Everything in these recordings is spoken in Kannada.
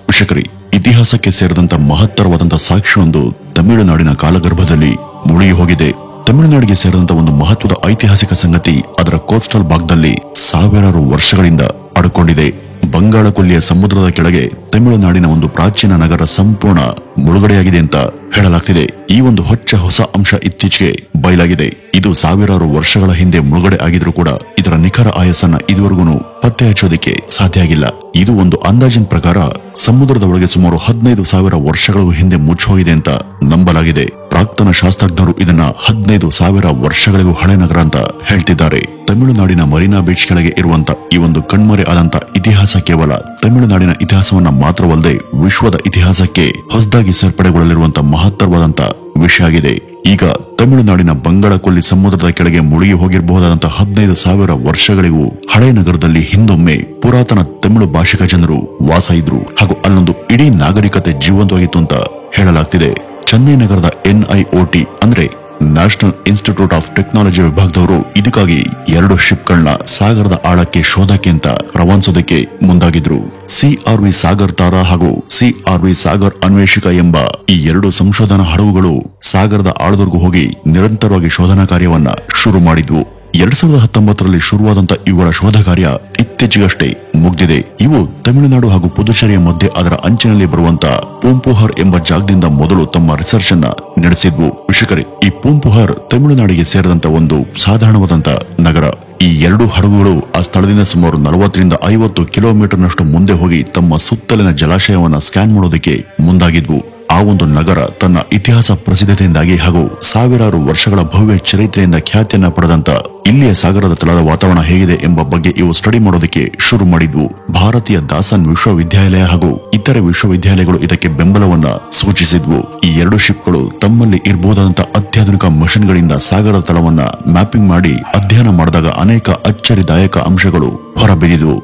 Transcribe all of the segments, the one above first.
ವೀಕ್ಷಕರೇ, ಇತಿಹಾಸಕ್ಕೆ ಸೇರಿದಂತ ಮಹತ್ತರವಾದಂತ ಸಾಕ್ಷ್ಯವೊಂದು ತಮಿಳುನಾಡಿನ ಕಾಲಗರ್ಭದಲ್ಲಿ ಮುಳುಗಿ ಹೋಗಿದೆ. ತಮಿಳುನಾಡಿಗೆ ಸೇರಿದಂತ ಒಂದು ಮಹತ್ವದ ಐತಿಹಾಸಿಕ ಸಂಗತಿ ಅದರ ಕೋಸ್ಟಲ್ ಭಾಗದಲ್ಲಿ ಸಾವಿರಾರು ವರ್ಷಗಳಿಂದ ಅಡಕೊಂಡಿದೆ. ಬಂಗಾಳ ಕೊಲ್ಲಿಯ ಸಮುದ್ರದ ಕೆಳಗೆ ತಮಿಳುನಾಡಿನ ಒಂದು ಪ್ರಾಚೀನ ನಗರ ಸಂಪೂರ್ಣ ಮುಳುಗಡೆಯಾಗಿದೆ ಅಂತ ಹೇಳಲಾಗ್ತಿದೆ. ಈ ಒಂದು ಹೊಸ ಅಂಶ ಇತ್ತೀಚೆಗೆ ಬಯಲಾಗಿದೆ. ಇದು ಸಾವಿರಾರು ವರ್ಷಗಳ ಹಿಂದೆ ಮುಳುಗಡೆ ಆಗಿದ್ರೂ ಕೂಡ ಇದರ ನಿಖರ ಆಯಸ್ಸನ್ನ ಇದುವರೆಗೂ ಪತ್ತೆ ಹಚ್ಚೋದಕ್ಕೆ ಸಾಧ್ಯ ಆಗಿಲ್ಲ. ಇದು ಒಂದು ಅಂದಾಜಿನ ಪ್ರಕಾರ ಸಮುದ್ರದ ಒಳಗೆ ಸುಮಾರು 15,000 ವರ್ಷಗಳಿಗೂ ಹಿಂದೆ ಮುಚ್ಚೋಗಿದೆ ಅಂತ ನಂಬಲಾಗಿದೆ. ಪ್ರಾಕ್ತನ ಶಾಸ್ತ್ರಜ್ಞರು ಇದನ್ನ 15,000 ವರ್ಷಗಳಿಗೂ ಹಳೆ ನಗರ ಅಂತ ಹೇಳ್ತಿದ್ದಾರೆ. ತಮಿಳುನಾಡಿನ ಮರೀನಾ ಬೀಚ್ ಕೆಳಗೆ ಇರುವಂತ ಈ ಒಂದು ಕಣ್ಮರೆ ಆದಂತ ಇತಿಹಾಸ ಕೇವಲ ತಮಿಳುನಾಡಿನ ಇತಿಹಾಸವನ್ನ ಮಾತ್ರವಲ್ಲದೆ ವಿಶ್ವದ ಇತಿಹಾಸಕ್ಕೆ ಹೊಸದಾಗಿ ಸೇರ್ಪಡೆಗೊಳ್ಳಲಿರುವಂತ ಮಹತ್ತರವಾದಂತ ವಿಷಯ ಆಗಿದೆ. ಈಗ ತಮಿಳುನಾಡಿನ ಬಂಗಾಳ ಕೊಲ್ಲಿ ಸಮುದ್ರದ ಕೆಳಗೆ ಮುಳುಗಿ ಹೋಗಿರಬಹುದಾದಂತಹ 15,000 ವರ್ಷಗಳಿಗೂ ಹಳೆ ನಗರದಲ್ಲಿ ಹಿಂದೊಮ್ಮೆ ಪುರಾತನ ತಮಿಳು ಭಾಷಿಕ ಜನರು ವಾಸ ಇದ್ರು ಹಾಗೂ ಅಲ್ಲೊಂದು ಇಡೀ ನಾಗರಿಕತೆ ಜೀವಂತವಾಗಿತ್ತು ಅಂತ ಹೇಳಲಾಗ್ತಿದೆ. ಚೆನ್ನೈ ನಗರದ NIOT ಅಂದ್ರೆ ನ್ಯಾಷನಲ್ ಇನ್ಸ್ಟಿಟ್ಯೂಟ್ ಆಫ್ ಟೆಕ್ನಾಲಜಿ ವಿಭಾಗದವರು ಇದಕ್ಕಾಗಿ 2 ಶಿಪ್ಗಳನ್ನ ಸಾಗರದ ಆಳಕ್ಕೆ ಶೋಧಕ್ಕೆ ಅಂತ ರವಾನಿಸೋದಕ್ಕೆ ಮುಂದಾಗಿದ್ರು. CRV ಸಾಗರ್ ತಾರಾ ಹಾಗೂ CRV ಸಾಗರ್ ಅನ್ವೇಷಕ ಎಂಬ ಈ 2 ಸಂಶೋಧನಾ ಹಡಗುಗಳು ಸಾಗರದ ಆಳದವರೆಗೂ ಹೋಗಿ ನಿರಂತರವಾಗಿ ಶೋಧನಾ ಕಾರ್ಯವನ್ನ ಶುರು ಮಾಡಿದ್ವು. 2019ರಲ್ಲಿ ಶುರುವಾದಂತ ಇವುಗಳ ಶೋಧ ಕಾರ್ಯ ಇತ್ತೀಚೆಗಷ್ಟೇ ಮುಗ್ದಿದೆ. ಇವು ತಮಿಳುನಾಡು ಹಾಗೂ ಪುದುಚೇರಿಯ ಮಧ್ಯೆ ಅದರ ಅಂಚಿನಲ್ಲಿ ಬರುವಂತ ಪೂಂಪುಹರ್ ಎಂಬ ಜಾಗದಿಂದ ಮೊದಲು ತಮ್ಮ ರಿಸರ್ಚ್ ಅನ್ನ ನಡೆಸಿದ್ವು. ವೀಕ್ಷಕರೇ, ಈ ಪೂಂಪುಹರ್ ತಮಿಳುನಾಡಿಗೆ ಸೇರಿದಂತ ಒಂದು ಸಾಧಾರಣವಾದಂತ ನಗರ. ಈ 2 ಹಡಗುಗಳು ಆ ಸ್ಥಳದಿಂದ ಸುಮಾರು 40ರಿಂದ 50 ಕಿಲೋಮೀಟರ್ನಷ್ಟು ಮುಂದೆ ಹೋಗಿ ತಮ್ಮ ಸುತ್ತಲಿನ ಜಲಾಶಯವನ್ನ ಸ್ಕ್ಯಾನ್ ಮಾಡೋದಕ್ಕೆ ಮುಂದಾಗಿದ್ವು. ಆ ಒಂದು ನಗರ ತನ್ನ ಇತಿಹಾಸ ಪ್ರಸಿದ್ಧತೆಯಿಂದಾಗಿ ಹಾಗೂ ಸಾವಿರಾರು ವರ್ಷಗಳ ಭವ್ಯ ಚರಿತ್ರೆಯಿಂದ ಖ್ಯಾತಿಯನ್ನ ಪಡೆದಂತ ಇಲ್ಲಿಯ ಸಾಗರದ ತಳದ ವಾತಾವರಣ ಹೇಗಿದೆ ಎಂಬ ಬಗ್ಗೆ ಇವು ಸ್ಟಡಿ ಮಾಡೋದಕ್ಕೆ ಶುರು ಮಾಡಿದ್ವು. ಭಾರತೀಯ ದಾಸನ್ ವಿಶ್ವವಿದ್ಯಾಲಯ ಹಾಗೂ ಇತರೆ ವಿಶ್ವವಿದ್ಯಾಲಯಗಳು ಇದಕ್ಕೆ ಬೆಂಬಲವನ್ನ ಸೂಚಿಸಿದ್ವು. ಈ 2 ಶಿಪ್ಗಳು ತಮ್ಮಲ್ಲಿ ಇರಬಹುದಾದಂತಹ ಅತ್ಯಾಧುನಿಕ ಮಷಿನ್ಗಳಿಂದ ಸಾಗರದ ತಳವನ್ನ ಮ್ಯಾಪಿಂಗ್ ಮಾಡಿ ಅಧ್ಯಯನ ಮಾಡಿದಾಗ ಅನೇಕ ಅಚ್ಚರಿದಾಯಕ ಅಂಶಗಳು ಹೊರಬಿದ್ದಿದ್ವು.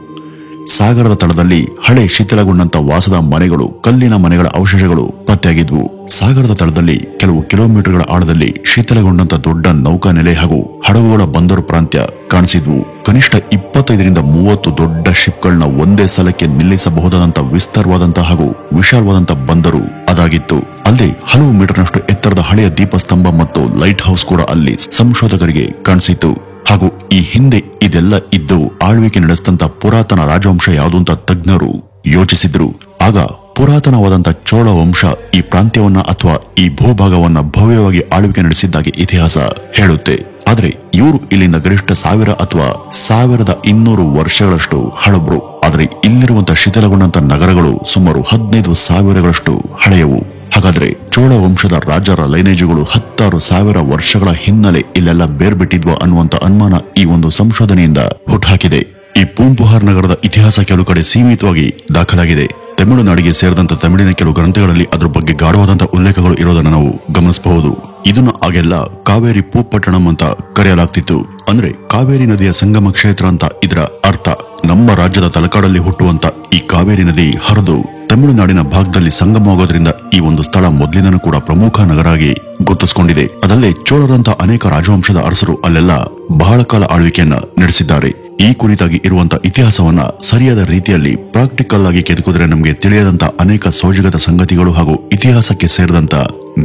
ಸಾಗರದ ತಳದಲ್ಲಿ ಹಳೆ ಶಿಥಿಲಗೊಂಡಂತ ವಾಸದ ಮನೆಗಳು, ಕಲ್ಲಿನ ಮನೆಗಳ ಅವಶೇಷಗಳು ಪತ್ತೆಯಾಗಿದ್ವು. ಸಾಗರದ ತಳದಲ್ಲಿ ಕೆಲವು ಕಿಲೋಮೀಟರ್ಗಳ ಆಳದಲ್ಲಿ ಶಿಥಿಲಗೊಂಡಂತ ದೊಡ್ಡ ನೌಕಾ ನೆಲೆ ಹಾಗೂ ಹಡಗುಗಳ ಬಂದರು ಪ್ರಾಂತ್ಯ ಕಾಣಿಸಿದ್ವು. ಕನಿಷ್ಠ 25ರಿಂದ 30 ದೊಡ್ಡ ಶಿಪ್ಗಳನ್ನ ಒಂದೇ ಸಲಕ್ಕೆ ನಿಲ್ಲಿಸಬಹುದಾದಂತ ವಿಸ್ತಾರವಾದಂತ ಹಾಗೂ ವಿಶಾಲವಾದಂತ ಬಂದರು ಅದಾಗಿತ್ತು. ಅಲ್ಲದೆ ಹಲವು ಮೀಟರ್ನಷ್ಟು ಎತ್ತರದ ಹಳೆಯ ದೀಪಸ್ತಂಭ ಮತ್ತು ಲೈಟ್ ಹೌಸ್ ಕೂಡ ಅಲ್ಲಿ ಸಂಶೋಧಕರಿಗೆ ಕಾಣಿಸಿತು. ಹಾಗೂ ಈ ಹಿಂದೆ ಇದೆಲ್ಲ ಇದ್ದು ಆಳ್ವಿಕೆ ನಡೆಸಿದಂತ ಪುರಾತನ ರಾಜವಂಶ ಯಾವುದು ಅಂತ ತಜ್ಞರು ಯೋಚಿಸಿದ್ರು. ಆಗ ಪುರಾತನವಾದಂತ ಚೋಳ ವಂಶ ಈ ಪ್ರಾಂತ್ಯವನ್ನ ಅಥವಾ ಈ ಭೂಭಾಗವನ್ನ ಭವ್ಯವಾಗಿ ಆಳ್ವಿಕೆ ನಡೆಸಿದ್ದಾಗಿ ಇತಿಹಾಸ ಹೇಳುತ್ತೆ. ಆದ್ರೆ ಇವರು ಇಲ್ಲಿಂದ ಗರಿಷ್ಠ 1000 ಅಥವಾ 1200 ವರ್ಷಗಳಷ್ಟು ಹಳಬ್ರು. ಆದ್ರೆ ಇಲ್ಲಿರುವಂತ ಶಿಥಿಲಗೊಂಡಂತ ನಗರಗಳು ಸುಮಾರು 15,000ಗಳಷ್ಟು ಹಳೆಯವು. ಹಾಗಾದ್ರೆ ಚೋಳ ವಂಶದ ರಾಜರ ಲೈನೇಜುಗಳು 16,000 ವರ್ಷಗಳ ಹಿನ್ನೆಲೆ ಇಲ್ಲೆಲ್ಲ ಬೇರ್ಬಿಟ್ಟಿದ್ವಾ ಅನ್ನುವಂತ ಅನುಮಾನ ಈ ಒಂದು ಸಂಶೋಧನೆಯಿಂದ ಹುಟ್ಟುಹಾಕಿದೆ. ಈ ಪೂಂಪುಹಾರ್ ನಗರದ ಇತಿಹಾಸ ಕೆಲವು ಕಡೆ ಸೀಮಿತವಾಗಿ ದಾಖಲಾಗಿದೆ. ತಮಿಳುನಾಡಿಗೆ ಸೇರಿದಂತ ತಮಿಳಿನ ಕೆಲವು ಗ್ರಂಥಗಳಲ್ಲಿ ಅದರ ಬಗ್ಗೆ ಗಾಢವಾದಂತಹ ಉಲ್ಲೇಖಗಳು ಇರೋದನ್ನ ನಾವು ಗಮನಿಸಬಹುದು. ಇದನ್ನ ಆಗೆಲ್ಲ ಕಾವೇರಿ ಪೂಪಟ್ಟಣಂ ಅಂತ ಕರೆಯಲಾಗ್ತಿತ್ತು. ಅಂದ್ರೆ ಕಾವೇರಿ ನದಿಯ ಸಂಗಮ ಕ್ಷೇತ್ರ ಅಂತ ಇದರ ಅರ್ಥ. ನಮ್ಮ ರಾಜ್ಯದ ತಲಕಾಡಲ್ಲಿ ಹುಟ್ಟುವಂತ ಈ ಕಾವೇರಿ ನದಿ ಹರಿದು ತಮಿಳುನಾಡಿನ ಭಾಗದಲ್ಲಿ ಸಂಗಮವಾಗೋದ್ರಿಂದ ಈ ಒಂದು ಸ್ಥಳ ಮೊದಲಿನೂ ಕೂಡ ಪ್ರಮುಖ ನಗರ ಆಗಿ ಗುರುತಿಸಿಕೊಂಡಿದೆ. ಅದಲ್ಲೇ ಚೋಳರಂತ ಅನೇಕ ರಾಜವಂಶದ ಅರಸರು ಅಲ್ಲೆಲ್ಲ ಬಹಳ ಕಾಲ ಆಳ್ವಿಕೆಯನ್ನ ನಡೆಸಿದ್ದಾರೆ. ಈ ಕುರಿತಾಗಿ ಇರುವಂತ ಇತಿಹಾಸವನ್ನ ಸರಿಯಾದ ರೀತಿಯಲ್ಲಿ ಪ್ರಾಕ್ಟಿಕಲ್ ಆಗಿ ಕೆದಕಿದ್ರೆ ನಮಗೆ ತಿಳಿಯದಂತ ಅನೇಕ ಸೋಜಿಗದ ಸಂಗತಿಗಳು ಹಾಗೂ ಇತಿಹಾಸಕ್ಕೆ ಸೇರಿದಂತ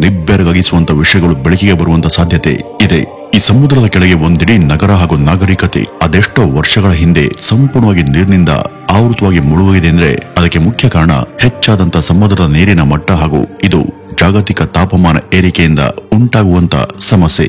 ನಿಬ್ಬೆರಗಾಗಿಸುವಂತ ವಿಷಯಗಳು ಬೆಳಕಿಗೆ ಬರುವಂತ ಸಾಧ್ಯತೆ ಇದೆ. ಈ ಸಮುದ್ರದ ಕೆಳಗೆ ಒಂದಿಡೀ ನಗರ ಹಾಗೂ ನಾಗರಿಕತೆ ಅದೆಷ್ಟೋ ವರ್ಷಗಳ ಹಿಂದೆ ಸಂಪೂರ್ಣವಾಗಿ ನೀರಿನಿಂದ ಆವೃತವಾಗಿ ಮುಳುಗಿದೆ ಅಂದ್ರೆ ಅದಕ್ಕೆ ಮುಖ್ಯ ಕಾರಣ ಹೆಚ್ಚಾದಂತ ಸಮುದ್ರದ ನೀರಿನ ಮಟ್ಟ ಹಾಗೂ ಇದು ಜಾಗತಿಕ ತಾಪಮಾನ ಏರಿಕೆಯಿಂದ ಉಂಟಾಗುವಂತ ಸಮಸ್ಯೆ.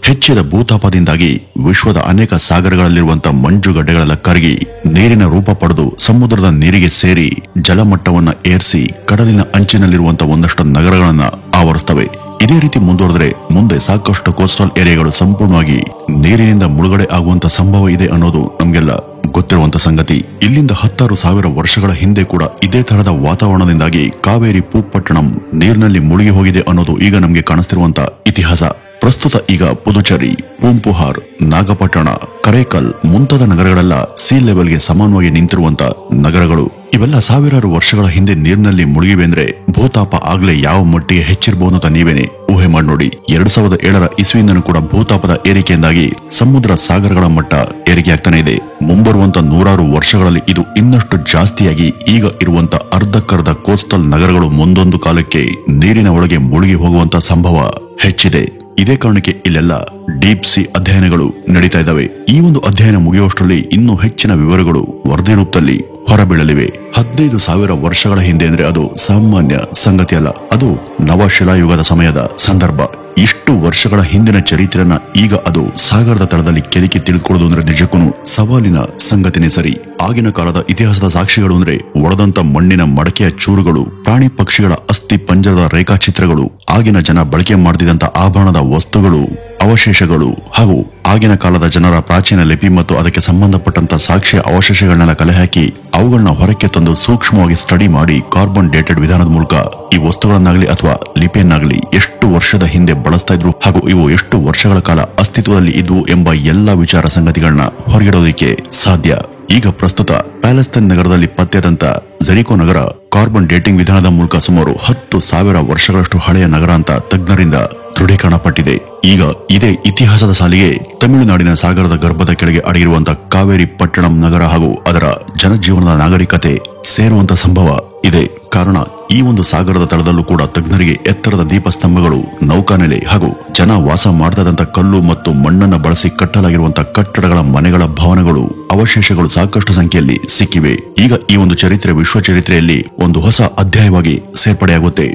ಹೆಚ್ಚಿದ ಭೂತಾಪದಿಂದಾಗಿ ವಿಶ್ವದ ಅನೇಕ ಸಾಗರಗಳಲ್ಲಿರುವಂತಹ ಮಂಜುಗಡ್ಡೆಗಳೆಲ್ಲ ಕರಗಿ ನೀರಿನ ರೂಪ ಪಡೆದು ಸಮುದ್ರದ ನೀರಿಗೆ ಸೇರಿ ಜಲಮಟ್ಟವನ್ನ ಏರಿಸಿ ಕಡಲಿನ ಅಂಚಿನಲ್ಲಿರುವಂತಹ ಒಂದಷ್ಟು ನಗರಗಳನ್ನ ಆವರಿಸ್ತವೆ. ಇದೇ ರೀತಿ ಮುಂದುವರೆದ್ರೆ ಮುಂದೆ ಸಾಕಷ್ಟು ಕೋಸ್ಟಲ್ ಏರಿಯಾಗಳು ಸಂಪೂರ್ಣವಾಗಿ ನೀರಿನಿಂದ ಮುಳುಗಡೆ ಆಗುವಂತ ಸಂಭವ ಇದೆ ಅನ್ನೋದು ನಮ್ಗೆಲ್ಲ ಗೊತ್ತಿರುವಂತ ಸಂಗತಿ. ಇಲ್ಲಿಂದ 16,000 ವರ್ಷಗಳ ಹಿಂದೆ ಕೂಡ ಇದೇ ತರಹದ ವಾತಾವರಣದಿಂದಾಗಿ ಕಾವೇರಿ ಪೂಪಟ್ಟಣಂ ನೀರಿನಲ್ಲಿ ಮುಳುಗಿ ಹೋಗಿದೆ ಅನ್ನೋದು ಈಗ ನಮ್ಗೆ ಕಾಣಿಸ್ತಿರುವಂತ ಇತಿಹಾಸ. ಪ್ರಸ್ತುತ ಈಗ ಪುದುಚೇರಿ, ಪೂಂಪುಹಾರ್, ನಾಗಪಟ್ಟಣ, ಕರೇಕಲ್ ಮುಂತಾದ ನಗರಗಳೆಲ್ಲ ಸೀ ಲೆವೆಲ್ಗೆ ಸಮಾನವಾಗಿ ನಿಂತಿರುವಂತ ನಗರಗಳು. ಇವೆಲ್ಲ ಸಾವಿರಾರು ವರ್ಷಗಳ ಹಿಂದೆ ನೀರಿನಲ್ಲಿ ಮುಳುಗಿವೆ ಅಂದ್ರೆ ಭೂತಾಪ ಆಗ್ಲೇ ಯಾವ ಮಟ್ಟಿಗೆ ಹೆಚ್ಚಿರಬಹುದು ಅಂತ ನೀವೇನೆ ಊಹೆ ಮಾಡಿ ನೋಡಿ. 2007ರ ಇಸ್ವಿಯಿಂದನೂ ಕೂಡ ಭೂತಾಪದ ಏರಿಕೆಯಿಂದಾಗಿ ಸಮುದ್ರ ಸಾಗರಗಳ ಮಟ್ಟ ಏರಿಕೆಯಾಗ್ತಾನೆ ಇದೆ. ಮುಂಬರುವಂತ ನೂರಾರು ವರ್ಷಗಳಲ್ಲಿ ಇದು ಇನ್ನಷ್ಟು ಜಾಸ್ತಿಯಾಗಿ ಈಗ ಇರುವಂತ ಅರ್ಧಕ್ಕರ್ಧ ಕೋಸ್ಟಲ್ ನಗರಗಳು ಮುಂದೊಂದು ಕಾಲಕ್ಕೆ ನೀರಿನ ಒಳಗೆ ಮುಳುಗಿ ಹೋಗುವಂತ ಸಂಭವ ಹೆಚ್ಚಿದೆ. ಇದೇ ಕಾರಣಕ್ಕೆ ಇಲ್ಲೆಲ್ಲ ಡೀಪ್ ಸಿ ಅಧ್ಯಯನಗಳು ನಡೀತಾ ಇದ್ದಾವೆ. ಈ ಒಂದು ಅಧ್ಯಯನ ಮುಗಿಯುವಷ್ಟರಲ್ಲಿ ಇನ್ನೂ ಹೆಚ್ಚಿನ ವಿವರಗಳು ವರದಿ ರೂಪದಲ್ಲಿ ಹೊರಬೀಳಲಿವೆ. 15,000 ವರ್ಷಗಳ ಹಿಂದೆ ಅಂದ್ರೆ ಅದು ಸಾಮಾನ್ಯ ಸಂಗತಿ ಅಲ್ಲ. ಅದು ನವಶಿಲಾಯುಗದ ಸಮಯದ ಸಂದರ್ಭ. ಇಷ್ಟು ವರ್ಷಗಳ ಹಿಂದಿನ ಚರಿತ್ರೆಯನ್ನ ಈಗ ಅದು ಸಾಗರದ ತಳದಲ್ಲಿ ಕೆದಕಿ ತಿಳಿದುಕೊಳ್ಳೋದು ಅಂದ್ರೆ ನಿಜಕ್ಕೂ ಸವಾಲಿನ ಸಂಗತಿನೇ ಸರಿ. ಆಗಿನ ಕಾಲದ ಇತಿಹಾಸದ ಸಾಕ್ಷಿಗಳು ಅಂದ್ರೆ ಒಡೆದಂತ ಮಣ್ಣಿನ ಮಡಕೆಯ ಚೂರುಗಳು, ಪ್ರಾಣಿ ಪಕ್ಷಿಗಳ ಅಸ್ಥಿ ಪಂಜರದ ರೇಖಾಚಿತ್ರಗಳು, ಆಗಿನ ಜನ ಬಳಕೆ ಮಾಡ್ತಿದ್ದಂತ ಆಭರಣದ ವಸ್ತುಗಳು, ಅವಶೇಷಗಳು ಹಾಗೂ ಆಗಿನ ಕಾಲದ ಜನರ ಪ್ರಾಚೀನ ಲಿಪಿ ಮತ್ತು ಅದಕ್ಕೆ ಸಂಬಂಧಪಟ್ಟಂತ ಸಾಕ್ಷ್ಯ ಅವಶೇಷಗಳನ್ನೆಲ್ಲ ಕಲೆ ಹಾಕಿ ಅವುಗಳನ್ನ ಹೊರಕ್ಕೆ ತಂದು ಸೂಕ್ಷ್ಮವಾಗಿ ಸ್ಟಡಿ ಮಾಡಿ ಕಾರ್ಬನ್ ಡೇಟೆಡ್ ವಿಧಾನದ ಮೂಲಕ ಈ ವಸ್ತುಗಳನ್ನಾಗಲಿ ಅಥವಾ ಲಿಪಿಯನ್ನಾಗಲಿ ಎಷ್ಟು ವರ್ಷದ ಹಿಂದೆ ಬಳಸ್ತಾ ಇದ್ರು ಹಾಗೂ ಇವು ಎಷ್ಟು ವರ್ಷಗಳ ಕಾಲ ಅಸ್ತಿತ್ವದಲ್ಲಿ ಇದ್ವು ಎಂಬ ಎಲ್ಲಾ ವಿಚಾರ ಸಂಗತಿಗಳನ್ನ ಹೊರಗಿಡೋದಕ್ಕೆ ಸಾಧ್ಯ. ಈಗ ಪ್ರಸ್ತುತ ಪ್ಯಾಲೆಸ್ತೈನ್ ನಗರದಲ್ಲಿ ಪತ್ತೆಯಾದಂತ ಜೆರಿಕೋ ನಗರ ಕಾರ್ಬನ್ ಡೇಟಿಂಗ್ ವಿಧಾನದ ಮೂಲಕ ಸುಮಾರು 10,000 ವರ್ಷಗಳಷ್ಟು ಹಳೆಯ ನಗರ ಅಂತ ತಜ್ಞರಿಂದ ದೃಢೀಕರಣಪಟ್ಟಿದೆ. ಈಗ ಇದೇ ಇತಿಹಾಸದ ಸಾಲಿಗೆ ತಮಿಳುನಾಡಿನ ಸಾಗರದ ಗರ್ಭದ ಕೆಳಗೆ ಅಡಗಿರುವಂತ ಕಾವೇರಿ ಪಟ್ಟಣಂ ನಗರ ಹಾಗೂ ಅದರ ಜನಜೀವನದ ನಾಗರಿಕತೆ ಸೇರುವಂತ ಸಂಭವ ಇದೆ. ಕಾರಣ ಈ ಒಂದು ಸಾಗರದ ತಳದಲ್ಲೂ ಕೂಡ ತಜ್ಞರಿಗೆ ಎತ್ತರದ ದೀಪಸ್ತಂಭಗಳು, ನೌಕಾನೆಲೆ ಹಾಗೂ ಜನ ವಾಸ ಮಾಡ್ತದಂತ ಕಲ್ಲು ಮತ್ತು ಮಣ್ಣನ್ನ ಬಳಸಿ ಕಟ್ಟಲಾಗಿರುವಂತಹ ಕಟ್ಟಡಗಳ ಮನೆಗಳ ಭವನಗಳು, ಅವಶೇಷಗಳು ಸಾಕಷ್ಟು ಸಂಖ್ಯೆಯಲ್ಲಿ ಸಿಕ್ಕಿವೆ. ಈಗ ಈ ಒಂದು ಚರಿತ್ರೆ ವಿಶ್ವ ಚರಿತ್ರೆಯಲ್ಲಿ ಒಂದು ಹೊಸ ಅಧ್ಯಾಯವಾಗಿ ಸೇರ್ಪಡೆಯಾಗುತ್ತೆ.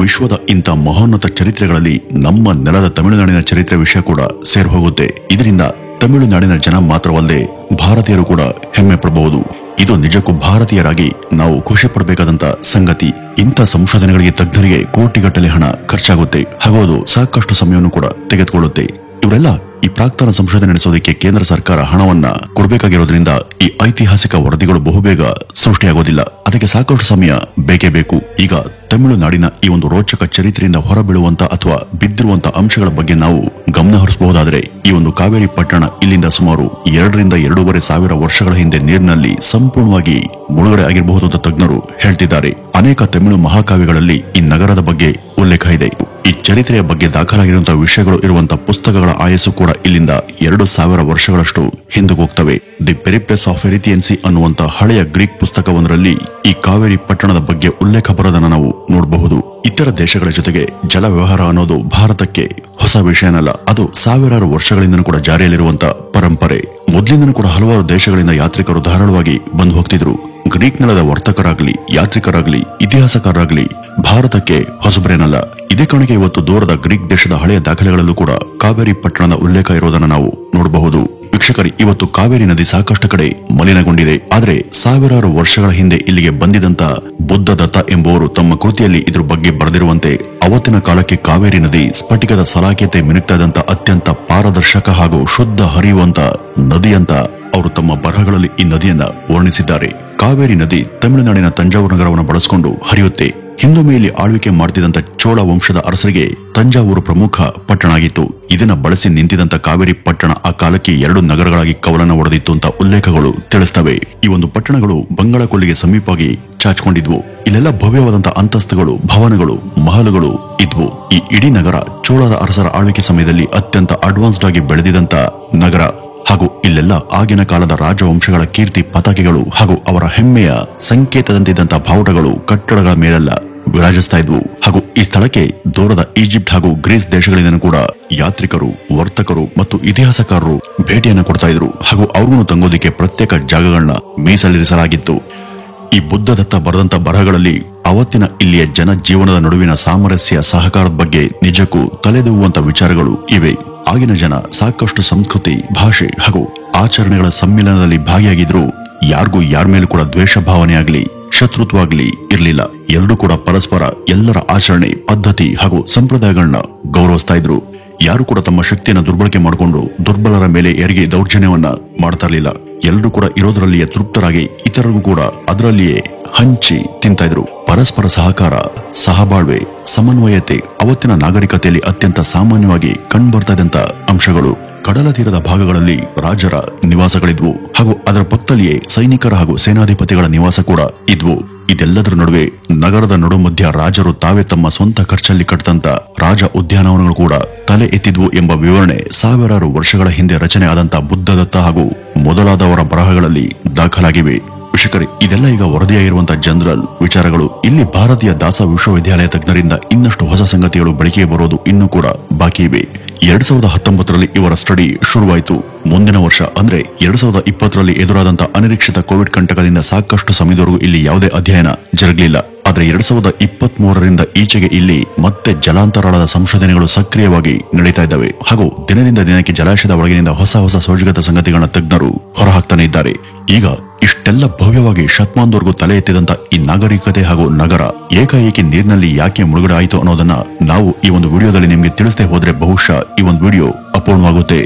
ವಿಶ್ವದ ಇಂಥ ಮಹೋನ್ನತ ಚರಿತ್ರೆಗಳಲ್ಲಿ ನಮ್ಮ ನೆಲದ ತಮಿಳುನಾಡಿನ ಚರಿತ್ರೆ ವಿಷಯ ಕೂಡ ಸೇರಿ ಹೋಗುತ್ತೆ. ಇದರಿಂದ ತಮಿಳುನಾಡಿನ ಜನ ಮಾತ್ರವಲ್ಲದೆ ಭಾರತೀಯರು ಕೂಡ ಹೆಮ್ಮೆ ಪಡಬಹುದು. ಇದು ನಿಜಕ್ಕೂ ಭಾರತೀಯರಾಗಿ ನಾವು ಖುಷಿ ಪಡಬೇಕಾದಂತ ಸಂಗತಿ. ಇಂಥ ಸಂಶೋಧನೆಗಳಿಗೆ ತಜ್ಞರಿಗೆ ಕೋಟಿಗಟ್ಟಲೆ ಹಣ ಖರ್ಚಾಗುತ್ತೆ ಹಾಗೂ ಅದು ಸಾಕಷ್ಟು ಸಮಯವನ್ನು ಕೂಡ ತೆಗೆದುಕೊಳ್ಳುತ್ತೆ. ಇವರೆಲ್ಲ ಈ ಪ್ರಾಕ್ತನ ಸಂಶೋಧನೆ ನಡೆಸೋದಕ್ಕೆ ಕೇಂದ್ರ ಸರ್ಕಾರ ಹಣವನ್ನ ಕೊಡಬೇಕಾಗಿರೋದ್ರಿಂದ ಈ ಐತಿಹಾಸಿಕ ವರದಿಗಳು ಬಹುಬೇಗ ಸೃಷ್ಟಿಯಾಗೋದಿಲ್ಲ. ಅದಕ್ಕೆ ಸಾಕಷ್ಟು ಸಮಯ ಬೇಕೇ ಬೇಕು. ಈಗ ತಮಿಳುನಾಡಿನ ಈ ಒಂದು ರೋಚಕ ಚರಿತ್ರೆಯಿಂದ ಹೊರಬೀಳುವಂತ ಅಥವಾ ಬಿದ್ದಿರುವಂತ ಅಂಶಗಳ ಬಗ್ಗೆ ನಾವು ಗಮನ ಹರಿಸಬಹುದಾದರೆ, ಈ ಒಂದು ಕಾವೇರಿ ಪಟ್ಟಣ ಇಲ್ಲಿಂದ ಸುಮಾರು 2 ರಿಂದ 2.5 ಸಾವಿರ ವರ್ಷಗಳ ಹಿಂದೆ ನೀರಿನಲ್ಲಿ ಸಂಪೂರ್ಣವಾಗಿ ಮುಳುಗಡೆ ಆಗಿರಬಹುದು ಅಂತ ತಜ್ಞರು ಹೇಳ್ತಿದ್ದಾರೆ. ಅನೇಕ ತಮಿಳು ಮಹಾಕಾವ್ಯಗಳಲ್ಲಿ ಈ ನಗರದ ಬಗ್ಗೆ ಉಲ್ಲೇಖ ಇದೆ. ಈ ಚರಿತ್ರೆಯ ಬಗ್ಗೆ ದಾಖಲಾಗಿರುವಂತಹ ವಿಷಯಗಳು ಇರುವಂತಹ ಪುಸ್ತಕಗಳ ಆಯಸ್ಸು ಕೂಡ ಇಲ್ಲಿಂದ 2,000 ವರ್ಷಗಳಷ್ಟು ಹಿಂದಕ್ಕೋಗ್ತವೆ. ದಿ ಪೆರಿಪ್ಲಸ್ ಆಫ್ ಎರಿಥಿಯನ್ಸಿ ಅನ್ನುವಂತ ಹಳೆಯ ಗ್ರೀಕ್ ಪುಸ್ತಕವೊಂದರಲ್ಲಿ ಈ ಕಾವೇರಿ ಪಟ್ಟಣದ ಬಗ್ಗೆ ಉಲ್ಲೇಖ ಬರೋದನ್ನ ನಾವು ನೋಡಬಹುದು. ಇತರ ದೇಶಗಳ ಜೊತೆಗೆ ಜಲ ವ್ಯವಹಾರ ಅನ್ನೋದು ಭಾರತಕ್ಕೆ ಹೊಸ ವಿಷಯನಲ್ಲ. ಅದು ಸಾವಿರಾರು ವರ್ಷಗಳಿಂದನೂ ಕೂಡ ಜಾರಿಯಲ್ಲಿರುವಂತ ಪರಂಪರೆ. ಮೊದಲಿಂದನೂ ಕೂಡ ಹಲವಾರು ದೇಶಗಳಿಂದ ಯಾತ್ರಿಕರು ಧಾರಾಳವಾಗಿ ಬಂದು ಹೋಗ್ತಿದ್ರು. ಗ್ರೀಕ್ ನೆಲದ ವರ್ತಕರಾಗ್ಲಿ, ಯಾತ್ರಿಕರಾಗ್ಲಿ, ಇತಿಹಾಸಕಾರರಾಗ್ಲಿ ಭಾರತಕ್ಕೆ ಹೊಸಬರೇನಲ್ಲ. ಇದೇ ಕಾರಣಕ್ಕೆ ಇವತ್ತು ದೂರದ ಗ್ರೀಕ್ ದೇಶದ ಹಳೆಯ ದಾಖಲೆಗಳಲ್ಲೂ ಕೂಡ ಕಾವೇರಿ ಪಟ್ಟಣದ ಉಲ್ಲೇಖ ಇರೋದನ್ನ ನಾವು ನೋಡಬಹುದು. ವೀಕ್ಷಕರೇ, ಇವತ್ತು ಕಾವೇರಿ ನದಿ ಸಾಕಷ್ಟು ಕಡೆ ಮಲಿನಗೊಂಡಿದೆ. ಆದರೆ ಸಾವಿರಾರು ವರ್ಷಗಳ ಹಿಂದೆ ಇಲ್ಲಿಗೆ ಬಂದಿದಂತ ಬುದ್ಧದತ್ತ ಎಂಬುವರು ತಮ್ಮ ಕೃತಿಯಲ್ಲಿ ಇದ್ರ ಬಗ್ಗೆ ಬರೆದಿರುವಂತೆ ಅವತ್ತಿನ ಕಾಲಕ್ಕೆ ಕಾವೇರಿ ನದಿ ಸ್ಫಟಿಕದ ಸಲಾಕೆತೆ ಮಿನುಕ್ತಾದಂತ ಅತ್ಯಂತ ಪಾರದರ್ಶಕ ಹಾಗೂ ಶುದ್ಧ ಹರಿಯುವಂತ ನದಿ ಅಂತ ಅವರು ತಮ್ಮ ಬರಹಗಳಲ್ಲಿ ಈ ನದಿಯನ್ನ ವರ್ಣಿಸಿದ್ದಾರೆ. ಕಾವೇರಿ ನದಿ ತಮಿಳುನಾಡಿನ ತಂಜಾವೂರು ನಗರವನ್ನು ಬಳಸಿಕೊಂಡು ಹರಿಯುತ್ತೆ. ಹಿಂದೊಮ್ಮೆಯಲ್ಲಿ ಆಳ್ವಿಕೆ ಮಾಡ್ತಿದ್ದಂತ ಚೋಳ ವಂಶದ ಅರಸರಿಗೆ ತಂಜಾವೂರು ಪ್ರಮುಖ ಪಟ್ಟಣ ಆಗಿತ್ತು. ಇದನ್ನ ಬಳಸಿ ನಿಂತಿದಂತ ಕಾವೇರಿ ಪಟ್ಟಣ ಆ ಕಾಲಕ್ಕೆ 2 ನಗರಗಳಾಗಿ ಕವಲನ್ನ ಒಡೆದಿತ್ತು ಅಂತ ಉಲ್ಲೇಖಗಳು ತಿಳಿಸ್ತವೆ. ಈ ಒಂದು ಪಟ್ಟಣಗಳು ಬಂಗಾಳ ಕೊಲ್ಲಿಗೆ ಸಮೀಪವಾಗಿ ಚಾಚಿಕೊಂಡಿದ್ವು. ಇಲ್ಲೆಲ್ಲ ಭವ್ಯವಾದಂತ ಅಂತಸ್ತುಗಳು, ಭವನಗಳು, ಮಹಲುಗಳು ಇದ್ವು. ಈ ಇಡೀ ನಗರ ಚೋಳರ ಅರಸರ ಆಳ್ವಿಕೆ ಸಮಯದಲ್ಲಿ ಅತ್ಯಂತ ಅಡ್ವಾನ್ಸ್ಡ್ ಆಗಿ ಬೆಳೆದಿದ್ದಂತ ನಗರ ಹಾಗೂ ಇಲ್ಲೆಲ್ಲ ಆಗಿನ ಕಾಲದ ರಾಜವಂಶಗಳ ಕೀರ್ತಿ ಪತಾಕೆಗಳು ಹಾಗೂ ಅವರ ಹೆಮ್ಮೆಯ ಸಂಕೇತದಂತಿದ್ದಂತಹ ಬಾವುಟಗಳು ಕಟ್ಟಡಗಳ ಮೇಲೆಲ್ಲ ವಿರಾಜಿಸ್ತಾ ಇದ್ವು. ಹಾಗೂ ಈ ಸ್ಥಳಕ್ಕೆ ದೂರದ ಈಜಿಪ್ಟ್ ಹಾಗೂ ಗ್ರೀಸ್ ದೇಶಗಳಿಂದ ಕೂಡ ಯಾತ್ರಿಕರು, ವರ್ತಕರು ಮತ್ತು ಇತಿಹಾಸಕಾರರು ಭೇಟಿಯನ್ನು ಕೊಡ್ತಾ ಇದ್ರು. ಹಾಗೂ ಅವ್ರಿಗೂ ತಂಗೋದಿಕ್ಕೆ ಪ್ರತ್ಯೇಕ ಜಾಗಗಳನ್ನ ಮೀಸಲಿರಿಸಲಾಗಿತ್ತು. ಈ ಬುದ್ಧದತ್ತ ಬರೆದಂತ ಬರಹಗಳಲ್ಲಿ ಅವತ್ತಿನ ಇಲ್ಲಿಯ ಜನ ಜೀವನದ ನಡುವಿನ ಸಾಮರಸ್ಯ, ಸಹಕಾರದ ಬಗ್ಗೆ ನಿಜಕ್ಕೂ ತಲೆದೂಗುವಂತ ವಿಚಾರಗಳು ಇವೆ. ಆಗಿನ ಜನ ಸಾಕಷ್ಟು ಸಂಸ್ಕೃತಿ, ಭಾಷೆ ಹಾಗೂ ಆಚರಣೆಗಳ ಸಮ್ಮಿಲನದಲ್ಲಿ ಭಾಗಿಯಾಗಿದ್ರು. ಯಾರಿಗೂ ಯಾರ ಮೇಲೂ ಕೂಡ ದ್ವೇಷ ಭಾವನೆ ಆಗ್ಲಿ, ಶತ್ರುತ್ವ ಆಗ್ಲಿ ಇರ್ಲಿಲ್ಲ. ಎಲ್ಲರೂ ಕೂಡ ಪರಸ್ಪರ ಎಲ್ಲರ ಆಚರಣೆ, ಪದ್ಧತಿ ಹಾಗೂ ಸಂಪ್ರದಾಯಗಳನ್ನ ಗೌರವಿಸ್ತಾ ಇದ್ರು. ಯಾರು ಕೂಡ ತಮ್ಮ ಶಕ್ತಿಯನ್ನು ದುರ್ಬಳಕೆ ಮಾಡಿಕೊಂಡು ದುರ್ಬಲರ ಮೇಲೆ ಏರಿಗೆ ದೌರ್ಜನ್ಯವನ್ನ ಮಾಡ್ತಾ ಇರಲಿಲ್ಲ. ಎಲ್ಲರೂ ಕೂಡ ಇರೋದ್ರಲ್ಲಿಯೇ ತೃಪ್ತರಾಗಿ ಇತರರಿಗೂ ಕೂಡ ಅದರಲ್ಲಿಯೇ ಹಂಚಿ ತಿಂತಾ ಇದ್ರು. ಪರಸ್ಪರ ಸಹಕಾರ, ಸಹಬಾಳ್ವೆ, ಸಮನ್ವಯತೆ ಅವತ್ತಿನ ನಾಗರಿಕತೆಯಲ್ಲಿ ಅತ್ಯಂತ ಸಾಮಾನ್ಯವಾಗಿ ಕಂಡುಬರ್ತಾ ಇದ್ದಂತ ಅಂಶಗಳು. ಕಡಲ ತೀರದ ಭಾಗಗಳಲ್ಲಿ ರಾಜರ ನಿವಾಸಗಳಿದ್ವು ಹಾಗೂ ಅದರ ಪಕ್ಕದಲ್ಲಿಯೇ ಸೈನಿಕರ ಹಾಗೂ ಸೇನಾಧಿಪತಿಗಳ ನಿವಾಸ ಕೂಡ ಇದ್ವು. ಇದೆಲ್ಲದರ ನಡುವೆ ನಗರದ ನಡುಮಧ್ಯ ರಾಜರು ತಾವೇ ತಮ್ಮ ಸ್ವಂತ ಖರ್ಚಲ್ಲಿ ಕಟ್ಟಿದಂತ ರಾಜ ಉದ್ಯಾನವನಗಳು ಕೂಡ ತಲೆ ಎತ್ತಿದ್ವು ಎಂಬ ವಿವರಣೆ ಸಾವಿರಾರು ವರ್ಷಗಳ ಹಿಂದೆ ರಚನೆ ಆದಂತ ಬುದ್ಧದತ್ತ ಹಾಗೂ ಮೊದಲಾದವರ ಬರಹಗಳಲ್ಲಿ ದಾಖಲಾಗಿವೆ. ವೀಕ್ಷಕರೇ, ಇದೆಲ್ಲ ಈಗ ವರದಿಯಾಗಿರುವಂತಹ ಜನರಲ್ ವಿಚಾರಗಳು. ಇಲ್ಲಿ ಭಾರತೀಯ ದಾಸ ವಿಶ್ವವಿದ್ಯಾಲಯ ತಜ್ಞರಿಂದ ಇನ್ನಷ್ಟು ಹೊಸ ಸಂಗತಿಗಳು ಬೆಳಕಿಗೆ ಬರೋದು ಇನ್ನೂ ಕೂಡ ಬಾಕಿ ಇವೆ. 2019ರಲ್ಲಿ ಇವರ ಸ್ಟಡಿ ಶುರುವಾಯಿತು. ಮುಂದಿನ ವರ್ಷ ಅಂದ್ರೆ 2020ರಲ್ಲಿ ಎದುರಾದಂತಹ ಅನಿರೀಕ್ಷಿತ ಕೋವಿಡ್ ಕಂಟಕದಿಂದ ಸಾಕಷ್ಟು ಸಮಯದವರೆಗೂ ಇಲ್ಲಿ ಯಾವುದೇ ಅಧ್ಯಯನ ಜರುಗಲಿಲ್ಲ. ಆದ್ರೆ 2023ರಿಂದ ಈಚೆಗೆ ಇಲ್ಲಿ ಮತ್ತೆ ಜಲಾಂತರಾಳದ ಸಂಶೋಧನೆಗಳು ಸಕ್ರಿಯವಾಗಿ ನಡೀತಾ ಇದ್ದಾವೆ ಹಾಗೂ ದಿನದಿಂದ ದಿನಕ್ಕೆ ಜಲಾಶಯದ ಒಳಗಿನಿಂದ ಹೊಸ ಹೊಸ ಸೋಜಿಗದ ಸಂಗತಿಗಳನ್ನ ತಜ್ಞರು ಹೊರಹಾಕ್ತಾನೆ ಇದ್ದಾರೆ. ಈಗ ಇಷ್ಟೆಲ್ಲ ಭವ್ಯವಾಗಿ ಶತಮಾನದವರೆಗೂ ತಲೆ ಎತ್ತಿದಂತ ಈ ನಾಗರಿಕತೆ ಹಾಗೂ ನಗರ ಏಕಾಏಕಿ ನೀರಿನಲ್ಲಿ ಯಾಕೆ ಮುಳುಗಡೆ ಆಯಿತು ಅನ್ನೋದನ್ನ ನಾವು ಈ ಒಂದು ವಿಡಿಯೋದಲ್ಲಿ ನಿಮ್ಗೆ ತಿಳಿಸದೆ ಹೋದ್ರೆ ಬಹುಶಃ ಈ ಒಂದು ವಿಡಿಯೋ ಅಪೂರ್ಣವಾಗುತ್ತೆ.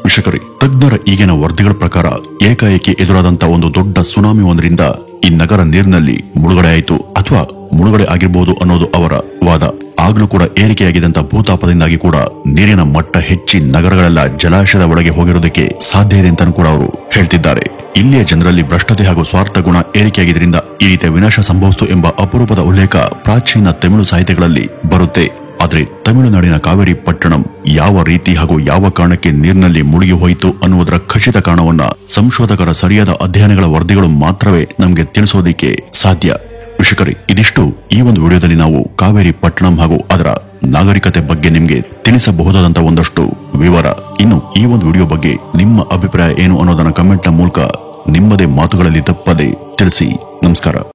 ವೀಕ್ಷಕರೇ, ತಜ್ಞರ ಈಗಿನ ವರದಿಗಳ ಪ್ರಕಾರ ಏಕಾಏಕಿ ಎದುರಾದಂತ ಒಂದು ದೊಡ್ಡ ಸುನಾಮಿ ಒಂದರಿಂದ ಈ ನಗರ ನೀರಿನಲ್ಲಿ ಮುಳುಗಡೆ ಆಯಿತು ಅಥವಾ ಮುಳುಗಡೆ ಆಗಿರಬಹುದು ಅನ್ನೋದು ಅವರ ವಾದ. ಆಗ್ಲೂ ಕೂಡ ಏರಿಕೆಯಾಗಿದ್ದಂತ ಭೂತಾಪದಿಂದಾಗಿ ಕೂಡ ನೀರಿನ ಮಟ್ಟ ಹೆಚ್ಚಿ ನಗರಗಳೆಲ್ಲ ಜಲಾಶಯದ ಒಳಗೆ ಹೋಗಿರೋದಕ್ಕೆ ಸಾಧ್ಯ ಇದೆ ಅಂತ ಕೂಡ ಅವರು ಹೇಳ್ತಿದ್ದಾರೆ. ಇಲ್ಲಿಯ ಜನರಲ್ಲಿ ಭ್ರಷ್ಟತೆ ಹಾಗೂ ಸ್ವಾರ್ಥ ಗುಣ ಏರಿಕೆಯಾಗಿದ್ದರಿಂದ ಈ ರೀತಿಯ ವಿನಾಶ ಸಂಭವಿಸಿತು ಎಂಬ ಅಪರೂಪದ ಉಲ್ಲೇಖ ಪ್ರಾಚೀನ ತಮಿಳು ಸಾಹಿತ್ಯಗಳಲ್ಲಿ ಬರುತ್ತೆ. ಆದ್ರೆ ತಮಿಳುನಾಡಿನ ಕಾವೇರಿ ಪಟ್ಟಣಂ ಯಾವ ರೀತಿ ಹಾಗೂ ಯಾವ ಕಾರಣಕ್ಕೆ ನೀರಿನಲ್ಲಿ ಮುಳುಗಿ ಹೋಯಿತು ಅನ್ನುವುದರ ಖಚಿತ ಕಾರಣವನ್ನ ಸಂಶೋಧಕರ ಸರಿಯಾದ ಅಧ್ಯಯನಗಳ ವರದಿಗಳು ಮಾತ್ರವೇ ನಮಗೆ ತಿಳಿಸೋದಿಕ್ಕೆ ಸಾಧ್ಯ. ವೀಕ್ಷಕರೇ, ಇದಿಷ್ಟು ಈ ಒಂದು ವಿಡಿಯೋದಲ್ಲಿ ನಾವು ಕಾವೇರಿ ಪಟ್ಟಣಂ ಹಾಗೂ ಅದರ ನಾಗರಿಕತೆ ಬಗ್ಗೆ ನಿಮ್ಗೆ ತಿಳಿಸಬಹುದಾದಂತಹ ಒಂದಷ್ಟು ವಿವರ. ಇನ್ನು ಈ ಒಂದು ವಿಡಿಯೋ ಬಗ್ಗೆ ನಿಮ್ಮ ಅಭಿಪ್ರಾಯ ಏನು ಅನ್ನೋದನ್ನ ಕಮೆಂಟ್ ನ ಮೂಲಕ ನಿಮ್ಮದೇ ಮಾತುಗಳಲ್ಲಿ ತಪ್ಪದೆ ತಿಳಿಸಿ. ನಮಸ್ಕಾರ.